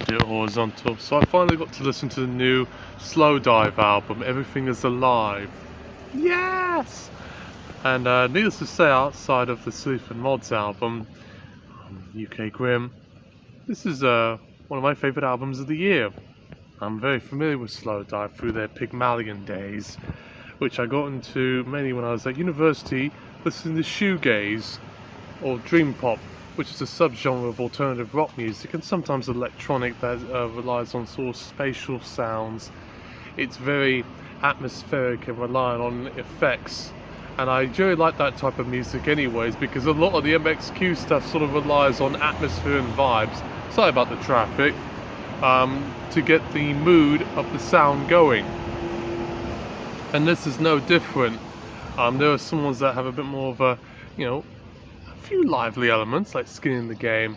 kept it horizontal. So I finally got to listen to the new SLOWDIVE album, Everything Is Alive. Yes! And needless to say, outside of the Sleaford Mods album, UK Grim, this is one of my favourite albums of the year. I'm very familiar with SLOWDIVE through their Pygmalion days, which I got into mainly when I was at university listening to shoegaze or dream pop, which is a subgenre of alternative rock music and sometimes electronic that relies on sort of spatial sounds. It's very atmospheric and reliant on effects, and I generally like that type of music anyways, because a lot of the MXQ stuff sort of relies on atmosphere and vibes. Sorry about the traffic. To get the mood of the sound going, and this is no different. There are some ones that have a bit more of a, a few lively elements like skin in the game,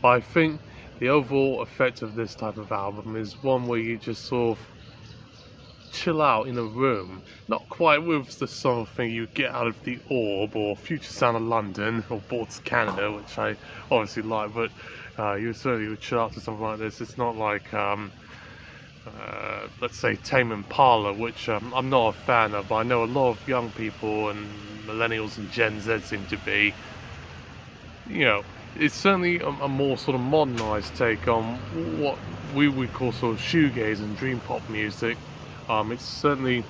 but I think the overall effect of this type of album is one where you just sort of chill out in a room, not quite with the sort of thing you get out of The Orb or Future Sound of London or Boards Canada, which I obviously like, but you certainly would chill out to something like this. It's not like let's say Tame Impala, which I'm not a fan of, but I know a lot of young people and millennials and Gen Z seem to be. It's certainly a more sort of modernized take on what we would call sort of shoegaze and dream pop music. It certainly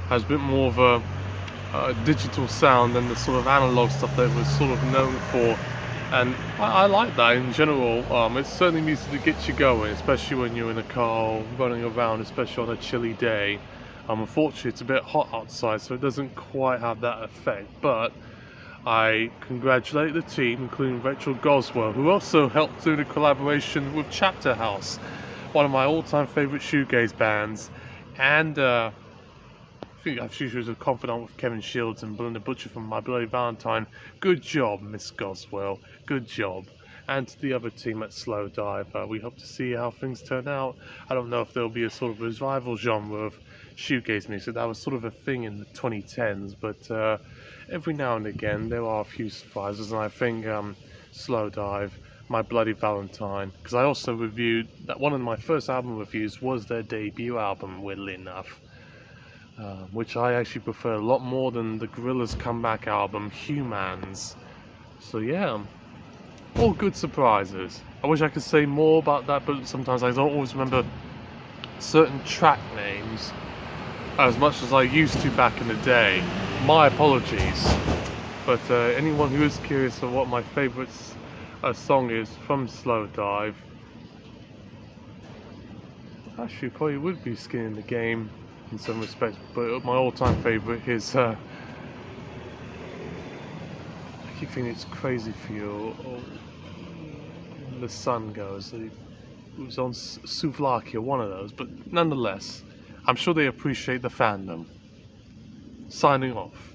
has a bit more of a digital sound than the sort of analog stuff that it was sort of known for, and I like that in general. It's certainly music to get you going, especially when you're in a car running around, especially on a chilly day. Unfortunately, it's a bit hot outside, so it doesn't quite have that effect, but I congratulate the team, including Rachel Goswell, who also helped do the collaboration with Chapter House, one of my all-time favourite shoegaze bands, and I think she was a confidant with Kevin Shields and Belinda Butcher from My Bloody Valentine. Good job, Miss Goswell, good job. And to the other team at SLOWDIVE, we hope to see how things turn out. I don't know if there'll be a sort of revival genre of shoegaze music. That was sort of a thing in the 2010s, but every now and again there are a few surprises, and I think SLOWDIVE, My Bloody Valentine, because I also reviewed that. One of my first album reviews was their debut album, weirdly enough, which I actually prefer a lot more than the Gorillaz comeback album, Humans. So yeah, all good surprises. I wish I could say more about that, but sometimes I don't always remember certain track names as much as I used to back in the day. My apologies. But anyone who is curious of what my favourite song is from SLOWDIVE, actually probably would be Skin in the Game in some respects, but my all-time favourite is I keep thinking It's Crazy for You, or The Sun Goes. It was on Souvlakia, one of those, but nonetheless, I'm sure they appreciate the fandom. Signing off.